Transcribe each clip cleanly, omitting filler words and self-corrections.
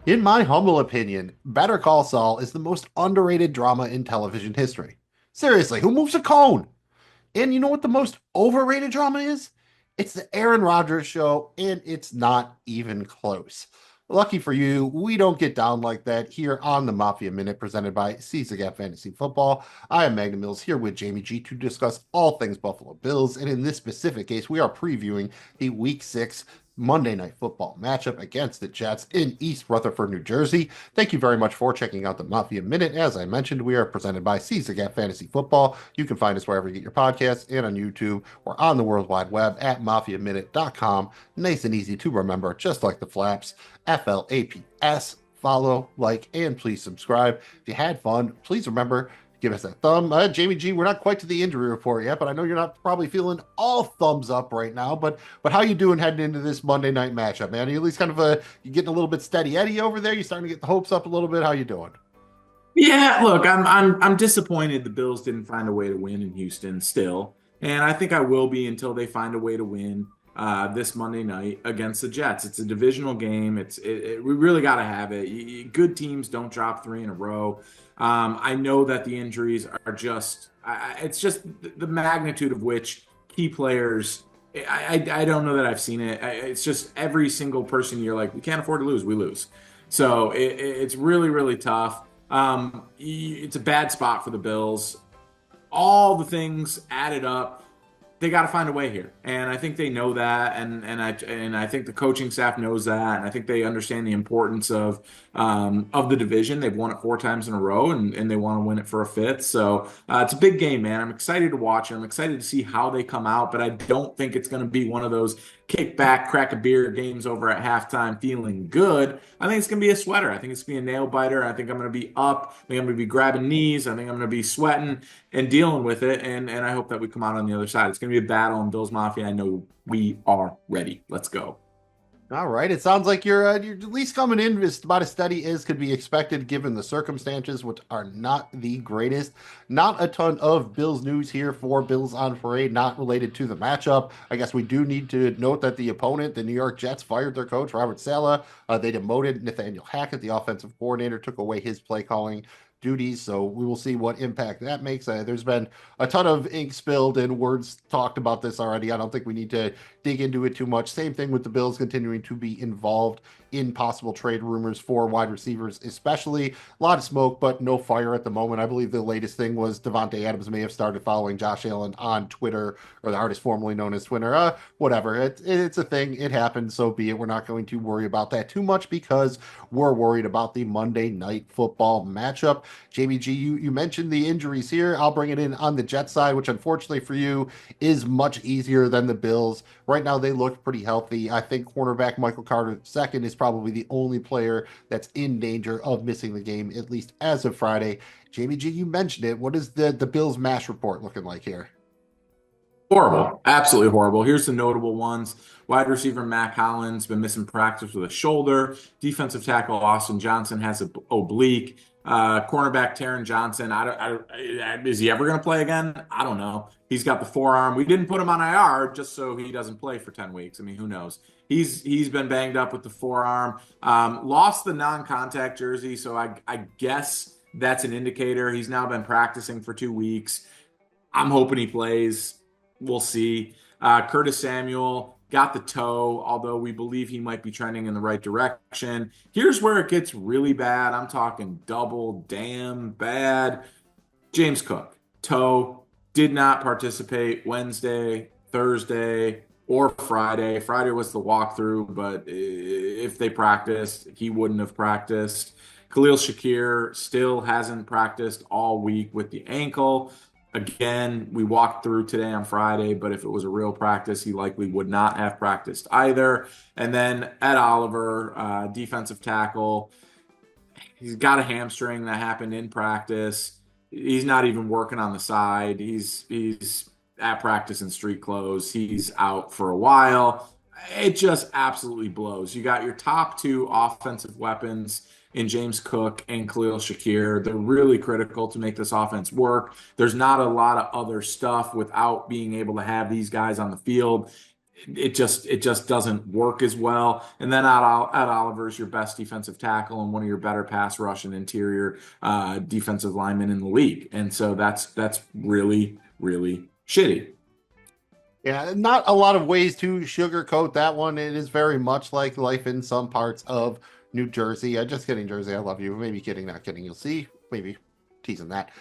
In my humble opinion, Better Call Saul is the most underrated drama in television history. Seriously, who moves a cone? And you know what the most overrated drama is? It's the Aaron Rodgers show, and it's not even close. Lucky for you, we don't get down like that here on the Mafia Minute presented by CZGAP Fantasy Football. I am Magnum Mills here with Jamie G to discuss all things Buffalo Bills, and in this specific case, we are previewing the Week 6 Monday Night Football matchup against the Jets in East Rutherford, New Jersey. Thank you very much for checking out the Mafia Minute. As I mentioned, we are presented by CZGAP Fantasy Football. You can find us wherever you get your podcasts and on YouTube or on the World Wide Web at mafiaminute.com. Nice and easy to remember, just like the flaps. FLAPS. Follow, like, and please subscribe. If you had fun, please remember give us that thumb. Jamie G, we're not quite to the injury report yet, but I know you're not probably feeling all thumbs up right now. But how you doing heading into this Monday night matchup, man? Are you at least kind of you getting a little bit steady Eddie over there? You starting to get the hopes up a little bit? How you doing? Yeah, look, I'm disappointed the Bills didn't find a way to win in Houston still, and I think I will be until they find a way to win this Monday night against the Jets. It's a divisional game. We really got to have it. Good teams don't drop three in a row. I know that the injuries are it's just the magnitude of which key players. I don't know that I've seen it. It's just every single person you're like, we can't afford to lose, we lose. So it's really, really tough. It's a bad spot for the Bills. All the things added up, they got to find a way here, and I think they know that, and I think the coaching staff knows that, and I think they understand the importance of the division. They've won it four times in a row, and they want to win it for a fifth. So it's a big game, man. I'm excited to watch it. I'm excited to see how they come out, but I don't think it's going to be one of those kick back, crack a beer games over at halftime feeling good. I think it's going to be a sweater. I think it's going to be a nail biter. I think I'm going to be up. I think I'm going to be grabbing knees. I think I'm going to be sweating and dealing with it. And I hope that we come out on the other side. It's going to be a battle in Bills Mafia. I know we are ready. Let's go. All right. It sounds like you're at least coming in as about as steady as could be expected given the circumstances, which are not the greatest. Not a ton of Bills news here for Bills on Parade, not related to the matchup. I guess we do need to note that the opponent, the New York Jets, fired their coach, Robert Saleh. They demoted Nathaniel Hackett, the offensive coordinator, took away his play calling duties. So we will see what impact that makes. There's been a ton of ink spilled and words talked about this already. I don't think we need to dig into it too much. Same thing with the Bills continuing to be involved in possible trade rumors for wide receivers, especially. A lot of smoke, but no fire at the moment. I believe the latest thing was Devontae Adams may have started following Josh Allen on Twitter, or the artist formerly known as Twitter. Whatever. It's a thing. It happens. So be it. We're not going to worry about that too much because we're worried about the Monday night football matchup. Jamie G, you mentioned the injuries here. I'll bring it in on the Jet side, which unfortunately for you is much easier than the Bills. Right now, they look pretty healthy. I think cornerback Michael Carter II is probably the only player that's in danger of missing the game, at least as of Friday. Jamie G, you mentioned it. What is the Bills mash report looking like here? Horrible. Absolutely horrible. Here's the notable ones. Wide receiver Mac Hollins been missing practice with a shoulder. Defensive tackle Austin Johnson has an oblique. Cornerback Taron Johnson. Is he ever going to play again? I don't know. He's got the forearm. We didn't put him on IR just so he doesn't play for 10 weeks. I mean, who knows? He's been banged up with the forearm. Lost the non-contact jersey, so I guess that's an indicator. He's now been practicing for 2 weeks. I'm hoping he plays. We'll see. Curtis Samuel got the toe, although we believe he might be trending in the right direction. Here's where it gets really bad. I'm talking double damn bad. James Cook, toe, did not participate Wednesday, Thursday, or Friday. Friday was the walkthrough, but if they practiced, he wouldn't have practiced. Khalil Shakir still hasn't practiced all week with the ankle. Again, we walked through today on Friday, but if it was a real practice, he likely would not have practiced either. And then Ed Oliver, defensive tackle, he's got a hamstring that happened in practice. He's not even working on the side. He's at practice in street clothes. He's out for a while. It just absolutely blows. You got your top two offensive weapons in James Cook and Khalil Shakir. They're really critical to make this offense work. There's not a lot of other stuff without being able to have these guys on the field. it just doesn't work as well. And then Ed Oliver's your best defensive tackle and one of your better pass rush and interior defensive linemen in the league. And so that's really, really shitty. Yeah, not a lot of ways to sugarcoat that one. It is very much like life in some parts of New Jersey. Just kidding, Jersey. I love you. Maybe kidding, not kidding. You'll see. Maybe teasing that.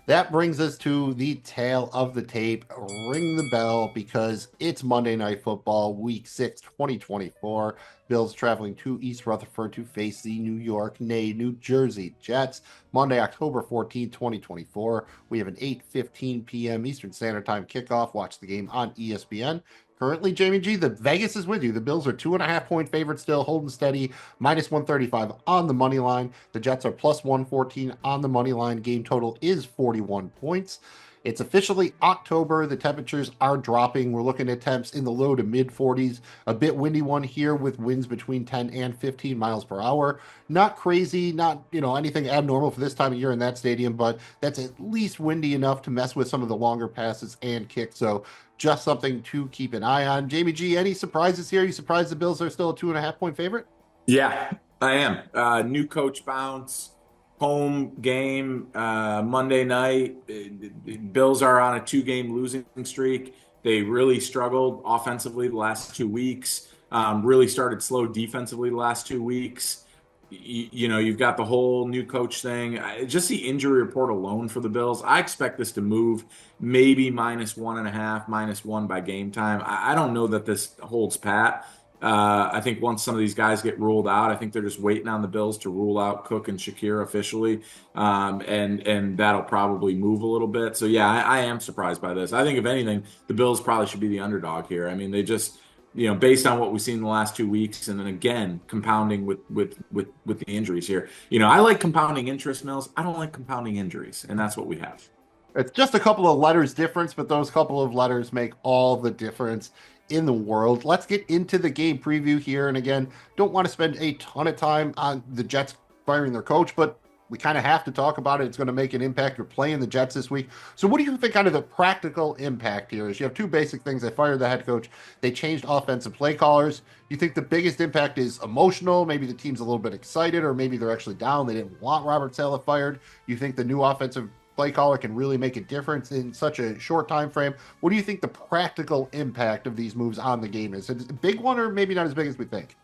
That brings us to the tail of the tape. Ring the bell because it's Monday Night Football, Week 6, 2024. Bills traveling to East Rutherford to face the New York, nay, New Jersey Jets. Monday, October 14, 2024. We have an 8:15 p.m. Eastern Standard Time kickoff. Watch the game on ESPN. Currently, Jamie G, the Vegas is with you. The Bills are 2.5-point favorites still, holding steady, minus 135 on the money line. The Jets are plus 114 on the money line. Game total is 41 points. It's officially October. The temperatures are dropping. We're looking at temps in the low to mid 40s. A bit windy one here with winds between 10 and 15 miles per hour. Not crazy, not anything abnormal for this time of year in that stadium, but that's at least windy enough to mess with some of the longer passes and kicks. So just something to keep an eye on. Jamie G, any surprises here? You surprised the Bills are still a 2.5-point favorite? Yeah, I am. New coach bounce, home game, Monday night. Bills are on a 2-game losing streak. They really struggled offensively the last 2 weeks. Really started slow defensively the last 2 weeks. You've got the whole new coach thing. Just the injury report alone for the Bills, I expect this to move maybe -1.5, -1 by game time. I don't know that this holds pat. I think once some of these guys get ruled out, I think they're just waiting on the Bills to rule out Cook and Shakir officially, and that'll probably move a little bit. So yeah, I am surprised by this. I think if anything, the Bills probably should be the underdog here. I mean, they just based on what we've seen in the last 2 weeks, and then again compounding with the injuries here. I like compounding interest, Mills. I don't like compounding injuries, and that's what we have. It's just a couple of letters difference, but those couple of letters make all the difference in the world. Let's get into the game preview here. And again, don't want to spend a ton of time on the Jets firing their coach, but we kind of have to talk about it. It's going to make an impact. You're playing the Jets this week. So what do you think kind of the practical impact here is? You have two basic things. They fired the head coach. They changed offensive play callers. You think the biggest impact is emotional? Maybe the team's a little bit excited, or maybe they're actually down. They didn't want Robert Saleh fired. You think the new offensive play caller can really make a difference in such a short time frame? What do you think the practical impact of these moves on the game is? Is it a big one, or maybe not as big as we think?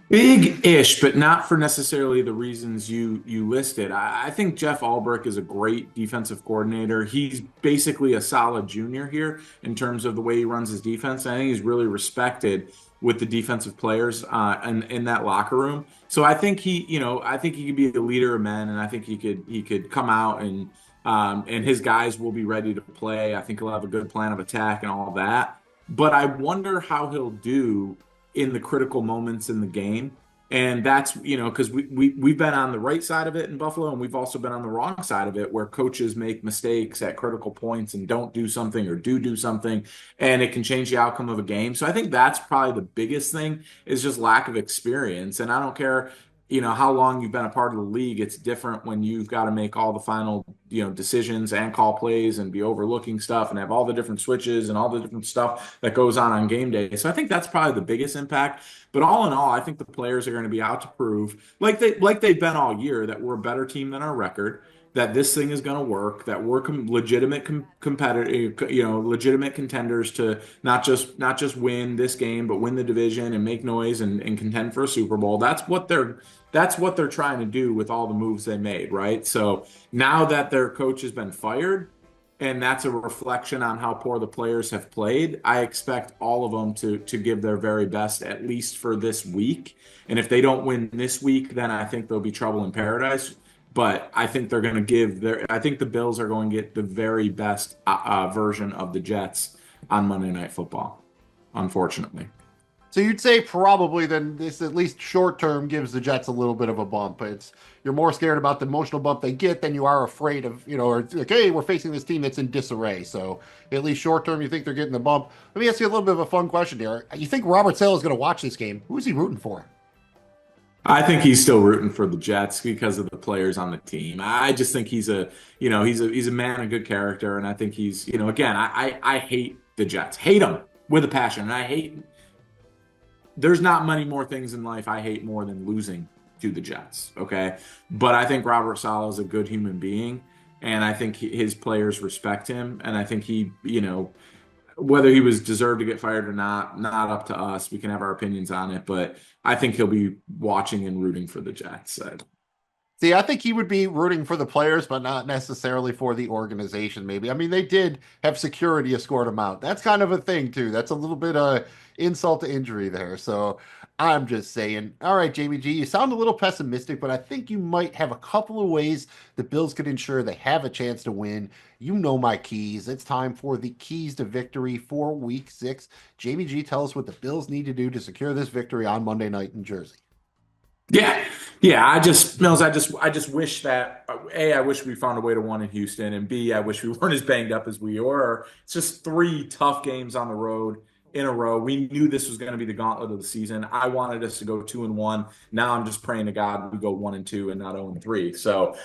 Big-ish, but not for necessarily the reasons you listed. I think Jeff Ulbrich is a great defensive coordinator. He's basically a solid junior here in terms of the way he runs his defense. I think he's really respected with the defensive players in that locker room. So I think I think he could be a leader of men, and I think he could come out and his guys will be ready to play. I think he'll have a good plan of attack and all that. But I wonder how he'll do in the critical moments in the game. And that's, because we've been on the right side of it in Buffalo, and we've also been on the wrong side of it where coaches make mistakes at critical points and don't do something or do something, and it can change the outcome of a game. So I think that's probably the biggest thing, is just lack of experience. And I don't care, how long you've been a part of the league. It's different when you've got to make all the final, decisions and call plays and be overlooking stuff and have all the different switches and all the different stuff that goes on game day. So I think that's probably the biggest impact. But all in all, I think the players are going to be out to prove, like they've been all year, that we're a better team than our record, that this thing is going to work, that we're legitimate competitive, legitimate contenders to not just win this game, but win the division and make noise and contend for a Super Bowl. That's what they're trying to do with all the moves they made, right? So now that their coach has been fired, and that's a reflection on how poor the players have played, I expect all of them to give their very best, at least for this week. And if they don't win this week, then I think there'll be trouble in paradise. But I think they're going to I think the Bills are going to get the very best version of the Jets on Monday Night Football, unfortunately. So you'd say probably then this, at least short term, gives the Jets a little bit of a bump. You're more scared about the emotional bump they get than you are afraid of, or it's like, hey, we're facing this team that's in disarray. So at least short term, you think they're getting the bump. Let me ask you a little bit of a fun question here. You think Robert Saleh is going to watch this game? Who is he rooting for? I think he's still rooting for the Jets because of the players on the team. I just think he's a man of good character, and I think he's, again, I hate the Jets, hate them. with a passion. And there's not many more things in life I hate more than losing to the Jets. Okay. But I think Robert Saleh is a good human being. And I think his players respect him. And I think he, whether he was deserved to get fired or not up to us. We can have our opinions on it. But I think he'll be watching and rooting for the Jets. See, I think he would be rooting for the players, but not necessarily for the organization, maybe. I mean, they did have security escort him out. That's kind of a thing, too. That's a little bit of insult to injury there. So I'm just saying, all right, Jamie G, you sound a little pessimistic, but I think you might have a couple of ways the Bills could ensure they have a chance to win. You know my keys. It's time for the keys to victory for Week 6. Jamie G, tell us what the Bills need to do to secure this victory on Monday night in Jersey. Yeah. Yeah. I just wish that A, I wish we found a way to win in Houston, and B, I wish we weren't as banged up as we are. It's just 3 tough games on the road in a row. We knew this was going to be the gauntlet of the season. I wanted us to go 2-1. Now I'm just praying to God we go 1-2 and not 0-3. So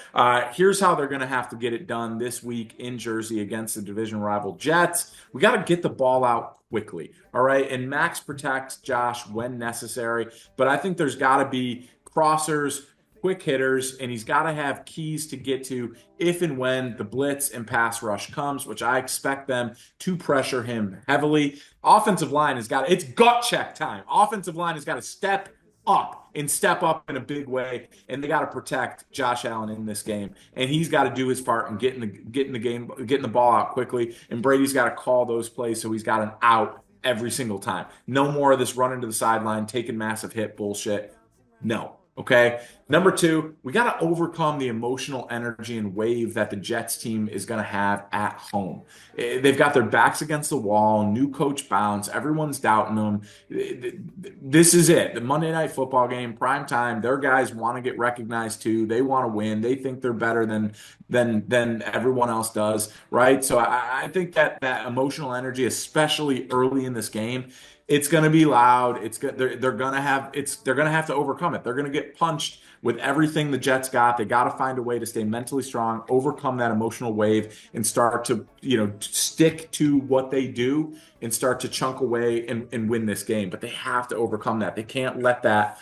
here's how they're going to have to get it done this week in Jersey against the division rival Jets. We got to get the ball out quickly. All right. And Max protects Josh when necessary. But I think there's got to be crossers, quick hitters, and he's got to have keys to get to if and when the blitz and pass rush comes, which I expect them to pressure him heavily. Offensive line it's gut check time. Offensive line has got to step up in a big way, and they got to protect Josh Allen in this game. And he's got to do his part in getting the ball out quickly. And Brady's got to call those plays so he's got an out every single time. No more of this running to the sideline, taking massive hit bullshit. No. Okay. Number 2, we got to overcome the emotional energy and wave that the Jets team is going to have at home. They've got their backs against the wall, new coach bounce. Everyone's doubting them. This is it. The Monday Night Football game, prime time. Their guys want to get recognized too. They want to win. They think they're better than everyone else does. Right. So I think that emotional energy, especially early in this game, it's going to be loud. They're going to have to overcome it. They're going to get punched with everything the Jets got. They got to find a way to stay mentally strong, overcome that emotional wave, and start to stick to what they do and start to chunk away and win this game. But they have to overcome that. They can't let that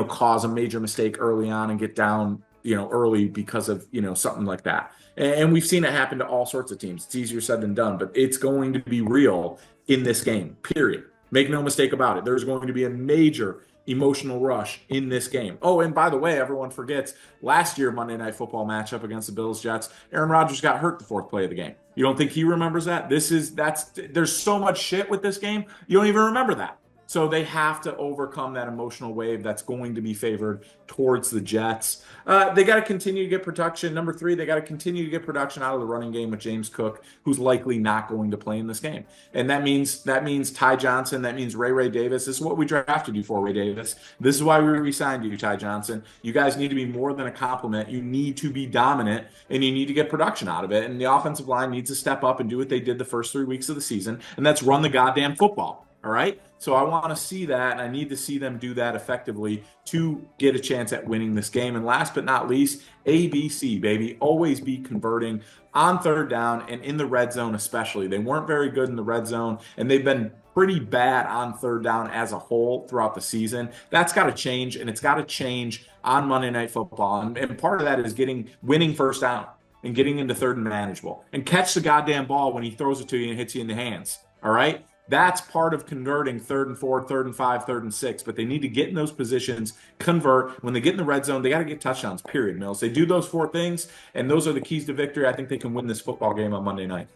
cause a major mistake early on and get down early because of something like that. And we've seen it happen to all sorts of teams. It's easier said than done, but it's going to be real in this game. Period. Make no mistake about it. There's going to be a major emotional rush in this game. Oh, and by the way, everyone forgets last year Monday Night Football matchup against the Bills Jets. Aaron Rodgers got hurt the 4th play of the game. You don't think he remembers that? There's so much shit with this game. You don't even remember that. So they have to overcome that emotional wave that's going to be favored towards the Jets. They got to continue to get production. Number 3, they got to continue to get production out of the running game with James Cook, who's likely not going to play in this game. And that means Ty Johnson. That means Ray Davis. This is what we drafted you for, Ray Davis. This is why we re-signed you, Ty Johnson. You guys need to be more than a compliment. You need to be dominant, and you need to get production out of it. And the offensive line needs to step up and do what they did the first 3 weeks of the season, and that's run the goddamn football. All right. So I want to see that, and I need to see them do that effectively to get a chance at winning this game. And last but not least, ABC, baby. Always be converting on 3rd down and in the red zone especially. They weren't very good in the red zone, and they've been pretty bad on 3rd down as a whole throughout the season. That's got to change, and it's got to change on Monday Night Football. And part of that is winning 1st down and getting into 3rd and manageable. And catch the goddamn ball when he throws it to you and hits you in the hands. All right? That's part of converting 3rd and 4, 3rd and 5, 3rd and 6. But they need to get in those positions, convert. When they get in the red zone, they got to get touchdowns, period, Mills. They do those 4 things, and those are the keys to victory. I think they can win this football game on Monday night.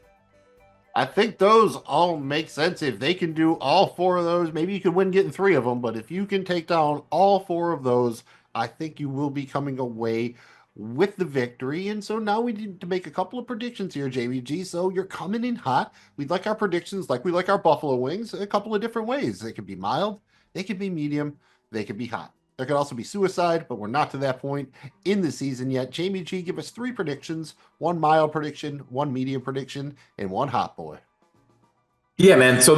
I think those all make sense. If they can do all 4 of those, maybe you can win getting 3 of them. But if you can take down all 4 of those, I think you will be coming away with the victory. And so now we need to make a couple of predictions here, Jamie G. So you're coming in hot. We'd like our predictions like we like our buffalo wings a couple of different ways. They could be mild, they could be medium, they could be hot. There could also be suicide, but we're not to that point in the season yet. Jamie G, give us 3 predictions, 1 mild prediction, 1 medium prediction, and 1 hot boy. Yeah, man. So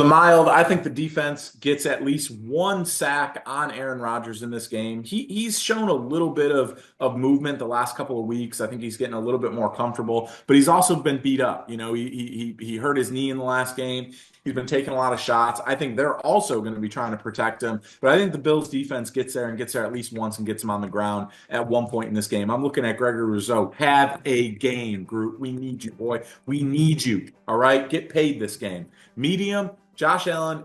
I think the defense gets at least one sack on Aaron Rodgers in this game. He's shown a little bit of movement the last couple of weeks. I think he's getting a little bit more comfortable, but he's also been beat up. You know, he hurt his knee in the last game. He's been taking a lot of shots. I think they're also going to be trying to protect him, but I think the Bills defense gets there and gets there at least once and gets him on the ground at one point in this game. I'm looking at Gregory Rousseau. Have a game, group. We need you, boy. We need you. All right, get paid this game. Medium, Josh Allen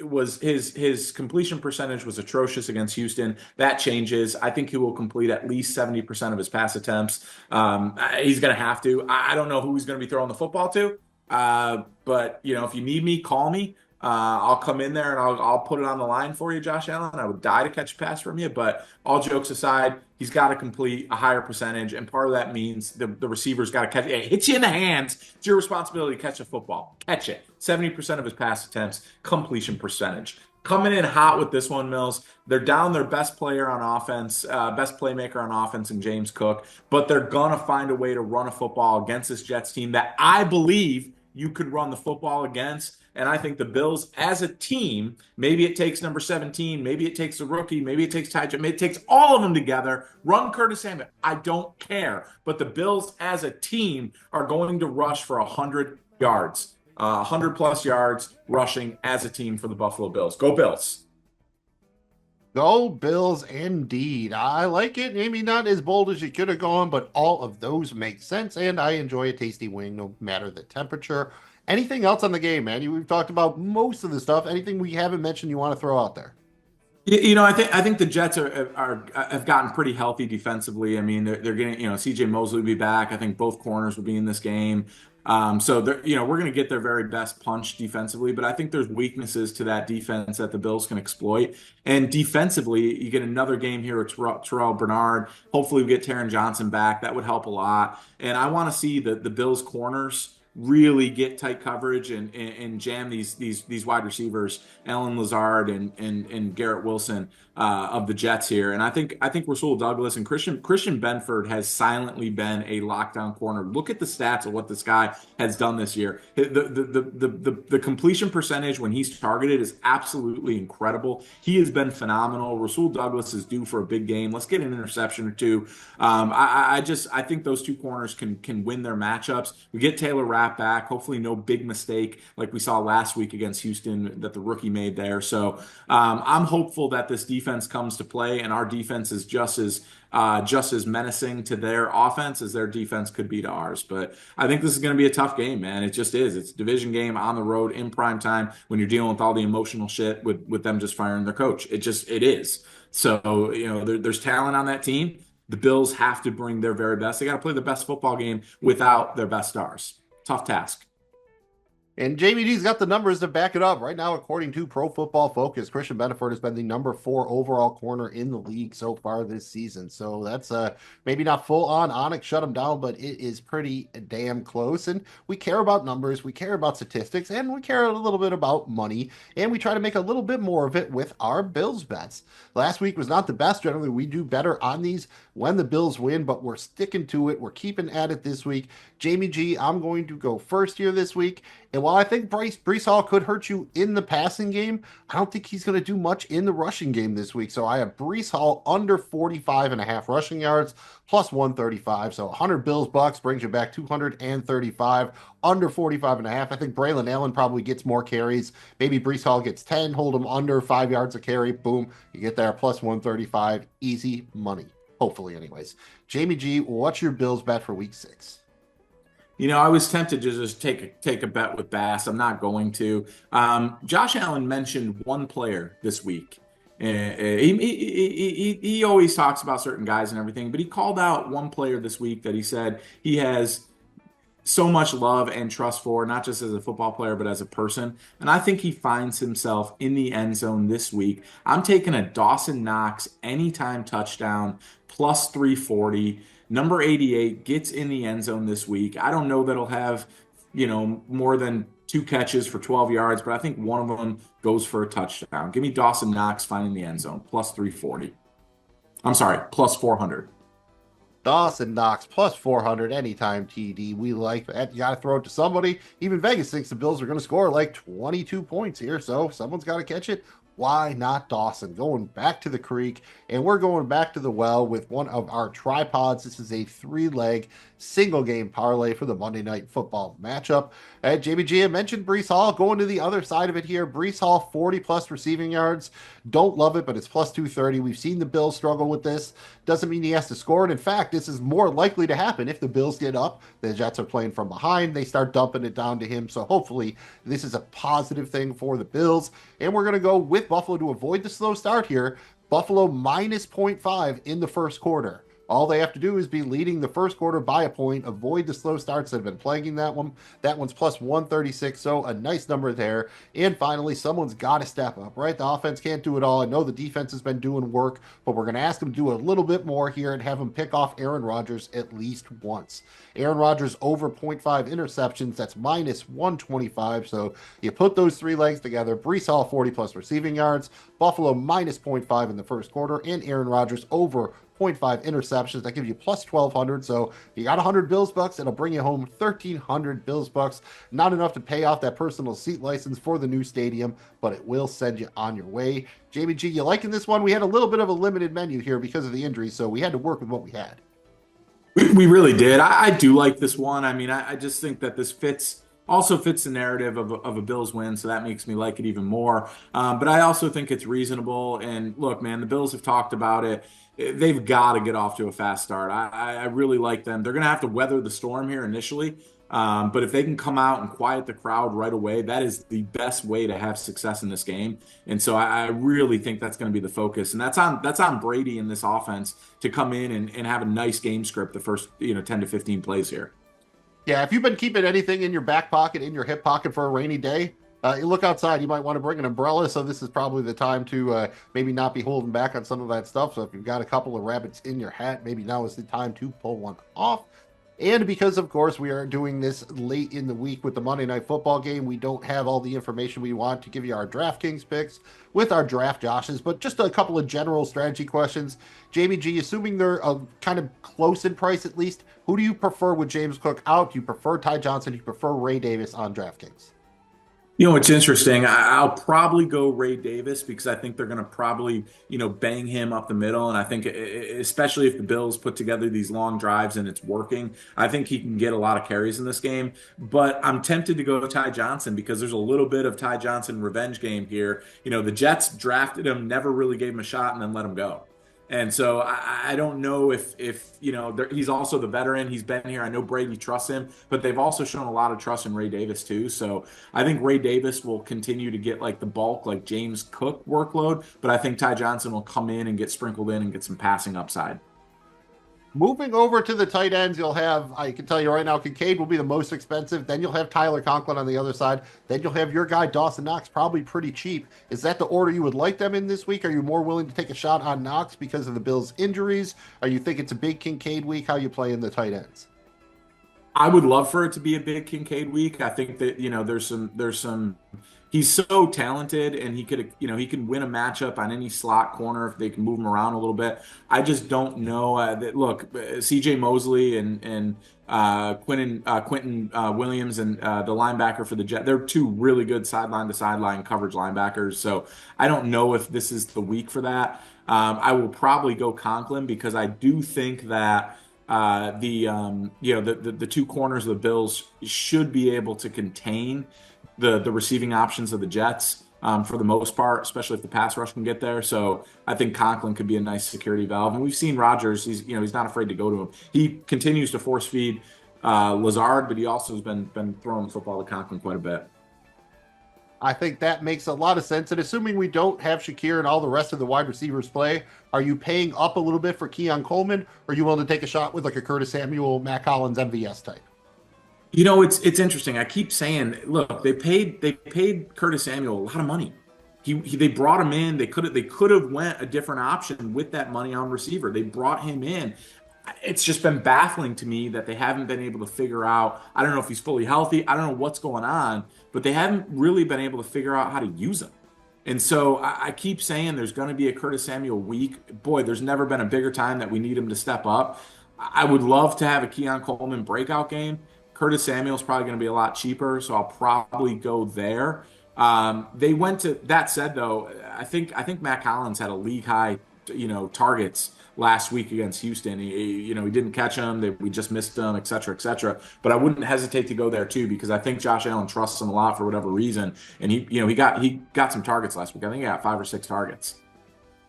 was his completion percentage was atrocious against Houston. That changes. I think he will complete at least 70% of his pass attempts. He's going to have to. I don't know who he's going to be throwing the football to. But you know, if you need me, call me. I'll come in there and I'll put it on the line for you, Josh Allen. I would die to catch a pass from you. But all jokes aside, he's got to complete a higher percentage, and part of that means the receiver's got to catch it. It hits you in the hands. It's your responsibility to catch a football. Catch it. 70% of his pass attempts, completion percentage. Coming in hot with this one, Mills. They're down their best player on offense, best playmaker on offense in James Cook, but they're going to find a way to run a football against this Jets team that I believe you could run the football against. And I think the Bills as a team, maybe it takes number 17, maybe it takes the rookie, maybe it takes Ty, maybe it takes all of them together. Run Curtis Samuel. I don't care. But the Bills as a team are going to rush for 100 yards, 100 plus yards rushing as a team for the Buffalo Bills. Go Bills. Go Bills indeed. I like it. Maybe not as bold as you could have gone, but all of those make sense. And I enjoy a tasty wing no matter the temperature. Anything else on the game, man? We've talked about most of the stuff. Anything we haven't mentioned you want to throw out there? You know, I think the Jets have gotten pretty healthy defensively. I mean, they're getting, you know, CJ Mosley will be back. I think both corners will be in this game. So they're, you know, we're going to get their very best punch defensively, but I think there's weaknesses to that defense that the Bills can exploit. And defensively, you get another game here with Terrell Bernard. Hopefully, we get Taron Johnson back. That would help a lot. And I want to see the Bills corners really get tight coverage and jam these wide receivers, Allen Lazard and Garrett Wilson of the Jets here. And I think Rasul Douglas and Christian Benford has silently been a lockdown corner. Look at the stats of what this guy has done this year. The completion percentage when he's targeted is absolutely incredible. He has been phenomenal. Rasul Douglas is due for a big game. Let's get an interception or two. I think those two corners can win their matchups. We get Taylor Rapp back. Hopefully, no big mistake like we saw last week against Houston that the rookie made there. So I'm hopeful that this defense comes to play, and our defense is just as menacing to their offense as their defense could be to ours. But I think this is going to be a tough game, man. It just is. It's a division game on the road in prime time when you're dealing with all the emotional shit with them just firing their coach. It is. So, you know, there's talent on that team. The Bills have to bring their very best. They got to play the best football game without their best stars. Tough task. And Jamie D's got the numbers to back it up. Right now, according to Pro Football Focus, Christian Benford has been the number 4 overall corner in the league so far this season. So that's maybe not full on Onyx shut him down, but it is pretty damn close. And we care about numbers, we care about statistics, and we care a little bit about money. And we try to make a little bit more of it with our Bills bets. Last week was not the best. Generally, we do better on these when the Bills win, but we're sticking to it. We're keeping at it this week. Jamie G, I'm going to go first here this week. And while I think Breece Hall could hurt you in the passing game, I don't think he's going to do much in the rushing game this week. So I have Breece Hall under 45.5 rushing yards plus 135. So 100 Bills bucks brings you back 235 under 45.5. I think Braylon Allen probably gets more carries. Maybe Breece Hall gets 10, hold him under 5 yards a carry. Boom, you get there plus 135. Easy money. Hopefully, anyways. Jamie G, what's your Bills bet for week 6? You know, I was tempted to just take a bet with Bass. I'm not going to. Josh Allen mentioned one player this week. He always talks about certain guys and everything, but he called out one player this week that he said he has so much love and trust for, not just as a football player, but as a person. And I think he finds himself in the end zone this week. I'm taking a Dawson Knox anytime touchdown plus 340. Number 88 gets in the end zone this week. I don't know that he'll have, you know, more than 2 catches for 12 yards, but I think one of them goes for a touchdown. Give me Dawson Knox finding the end zone, plus 340. I'm sorry, plus 400. Dawson Knox plus 400 anytime TD. We like that. You got to throw it to somebody. Even Vegas thinks the Bills are going to score like 22 points here, so someone's got to catch it. Why not Dawson? Going back to the creek, and we're going back to the well with one of our tripods. This is a three-leg single game parlay for the Monday Night Football matchup. JBG had mentioned Breece Hall going to the other side of it here. Breece Hall, 40 plus receiving yards. Don't love it, but it's plus 230. We've seen the Bills struggle with this. Doesn't mean he has to score. And in fact, this is more likely to happen if the Bills get up. The Jets are playing from behind. They start dumping it down to him. So hopefully this is a positive thing for the Bills. And we're going to go with Buffalo to avoid the slow start here. Buffalo minus 0.5 in the first quarter. All they have to do is be leading the first quarter by a point, avoid the slow starts that have been plaguing that one. That one's plus 136, so a nice number there. And finally, someone's got to step up, right? The offense can't do it all. I know the defense has been doing work, but we're going to ask them to do a little bit more here and have them pick off Aaron Rodgers at least once. Aaron Rodgers over 0.5 interceptions, that's minus 125. So you put those three legs together. Breece Hall, 40 plus receiving yards. Buffalo minus 0.5 in the first quarter, and Aaron Rodgers over 0.5 interceptions. That gives you plus 1,200. So if you got 100 Bills bucks, it'll bring you home 1,300 Bills bucks. Not enough to pay off that personal seat license for the new stadium, but it will send you on your way. JBG, you liking this one? We had a little bit of a limited menu here because of the injury, so we had to work with what we had. We really did. I do like this one. I mean, I just think that this also fits the narrative of a Bills win, so that makes me like it even more. But I also think it's reasonable. And look, man, the Bills have talked about it. They've got to get off to a fast start. I really like them. They're going to have to weather the storm here initially. But if they can come out and quiet the crowd right away, that is the best way to have success in this game. And so I really think that's going to be the focus. And that's on Brady in this offense to come in and have a nice game script the first 10 to 15 plays here. Yeah, if you've been keeping anything in your back pocket, in your hip pocket for a rainy day, you look outside, you might want to bring an umbrella. So this is probably the time to maybe not be holding back on some of that stuff. So if you've got a couple of rabbits in your hat, maybe now is the time to pull one off. And because, of course, we are doing this late in the week with the Monday Night Football game, we don't have all the information we want to give you our Draftkings picks with our draft Joshes, but just a couple of general strategy questions. Jamie G, assuming they're kind of close in price at least, who do you prefer with James Cook out? Do you prefer Ty Johnson? Do you prefer Ray Davis on Draftkings? It's interesting. I'll probably go Ray Davis because I think they're going to probably, bang him up the middle. And I think especially if the Bills put together these long drives and it's working, I think he can get a lot of carries in this game. But I'm tempted to go Ty Johnson because there's a little bit of Ty Johnson revenge game here. The Jets drafted him, never really gave him a shot, and then let him go. And so I don't know if he's also the veteran. He's been here. I know Brady trusts him, but they've also shown a lot of trust in Ray Davis too. So I think Ray Davis will continue to get like the bulk, like James Cook workload, but I think Ty Johnson will come in and get sprinkled in and get some passing upside. Moving over to the tight ends, you'll have, I can tell you right now, Kincaid will be the most expensive. Then you'll have Tyler Conklin on the other side. Then you'll have your guy, Dawson Knox, probably pretty cheap. Is that the order you would like them in this week? Are you more willing to take a shot on Knox because of the Bills' injuries? Or you think it's a big Kincaid week? How you play in the tight ends? I would love for it to be a big Kincaid week. I think that, there's some he's so talented and he can win a matchup on any slot corner if they can move him around a little bit. I just don't know look, CJ Mosley and Quentin Williams and the linebacker for the Jets, they're two really good sideline to sideline coverage linebackers. So I don't know if this is the week for that. I will probably go Conklin because I do think that the two corners of the Bills should be able to contain the receiving options of the Jets for the most part, especially if the pass rush can get there. So I think Conklin could be a nice security valve. And we've seen Rodgers; he's not afraid to go to him. He continues to force feed Lazard, but he also has been throwing the football to Conklin quite a bit. I think that makes a lot of sense. And assuming we don't have Shakir and all the rest of the wide receivers play, are you paying up a little bit for Keon Coleman, or are you willing to take a shot with like a Curtis Samuel, Matt Collins, MVS type? It's interesting. I keep saying, look, they paid Curtis Samuel a lot of money. They brought him in. They could have went a different option with that money on receiver. They brought him in. It's just been baffling to me that they haven't been able to figure out. I don't know if he's fully healthy. I don't know what's going on, but they haven't really been able to figure out how to use him. And so I keep saying there's going to be a Curtis Samuel week. Boy, there's never been a bigger time that we need him to step up. I would love to have a Keon Coleman breakout game. Curtis Samuel's probably going to be a lot cheaper, so I'll probably go there. They went to that said though, I think Matt Collins had a league high, targets last week against Houston. He didn't catch him. We just missed him, et cetera, et cetera. But I wouldn't hesitate to go there too because I think Josh Allen trusts him a lot for whatever reason. And he got some targets last week. I think he got 5 or 6 targets.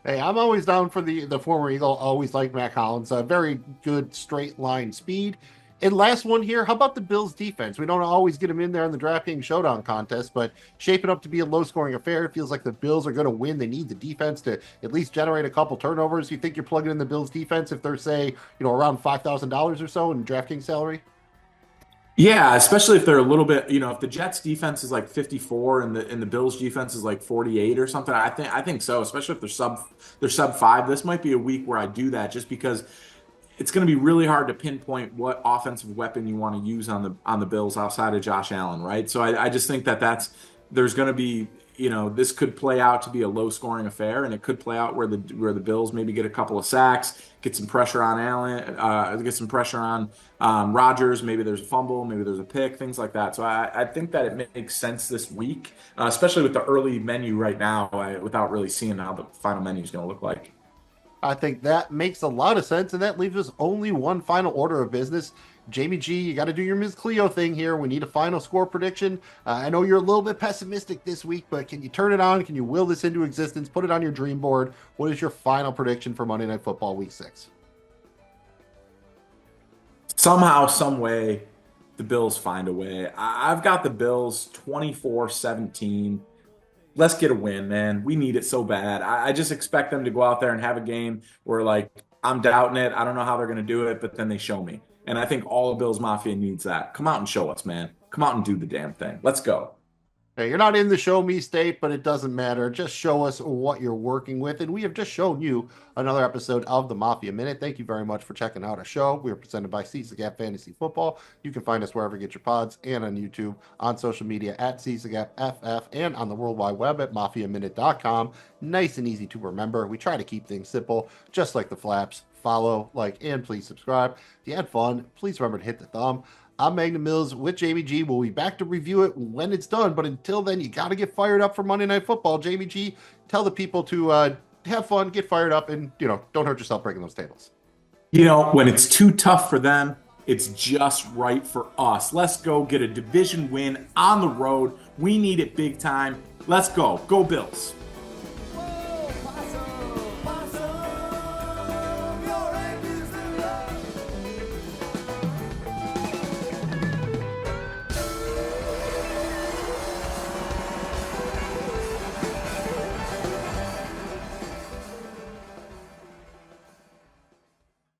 Hey, I'm always down for the former Eagle. Always like Matt Collins. Very good straight line speed. And last one here, how about the Bills defense? We don't always get them in there in the Draftkings Showdown contest, but shaping up to be a low-scoring affair. It feels like the Bills are going to win. They need the defense to at least generate a couple turnovers. You think you're plugging in the Bills defense if they're, say, around $5,000 or so in Draftkings salary? Yeah, especially if they're a little bit, if the Jets defense is like 54 and the Bills defense is like 48 or something. I think so, especially if they're sub 5. This might be a week where I do that just because it's going to be really hard to pinpoint what offensive weapon you want to use on the Bills outside of Josh Allen, right? So I just think there's going to be, this could play out to be a low scoring affair, and it could play out where the Bills maybe get a couple of sacks, get some pressure on Allen, get some pressure on Rodgers. Maybe there's a fumble, maybe there's a pick, things like that. So I think that it makes sense this week, especially with the early menu right now, without really seeing how the final menu is going to look like. I think that makes a lot of sense, and that leaves us only one final order of business. Jamie G, you got to do your Ms. Cleo thing here. We need a final score prediction. I know you're a little bit pessimistic this week, but can you turn it on? Can you will this into existence? Put it on your dream board. What is your final prediction for Monday Night Football Week 6? Somehow, some way, the Bills find a way. I've got the Bills 24-17. Let's get a win, man. We need it so bad. I just expect them to go out there and have a game where, like, I'm doubting it. I don't know how they're going to do it, but then they show me. And I think all of Bills Mafia needs that. Come out and show us, man. Come out and do the damn thing. Let's go. Hey, you're not in the show me state, but it doesn't matter. Just show us what you're working with. And we have just shown you another episode of the Mafia Minute. Thank you very much for checking out our show. We are presented by CSGAP Fantasy Football. You can find us wherever you get your pods and on YouTube, on social media at CSGAPFF, and on the World Wide Web at MafiaMinute.com. Nice and easy to remember. We try to keep things simple, just like the flaps. Follow, like, and please subscribe. If you had fun, please remember to hit the thumb. I'm Magnum Mills with Jamie G. We'll be back to review it when it's done. But until then, you got to get fired up for Monday Night Football. Jamie G, tell the people to have fun, get fired up, and, don't hurt yourself breaking those tables. When it's too tough for them, it's just right for us. Let's go get a division win on the road. We need it big time. Let's go. Go Bills.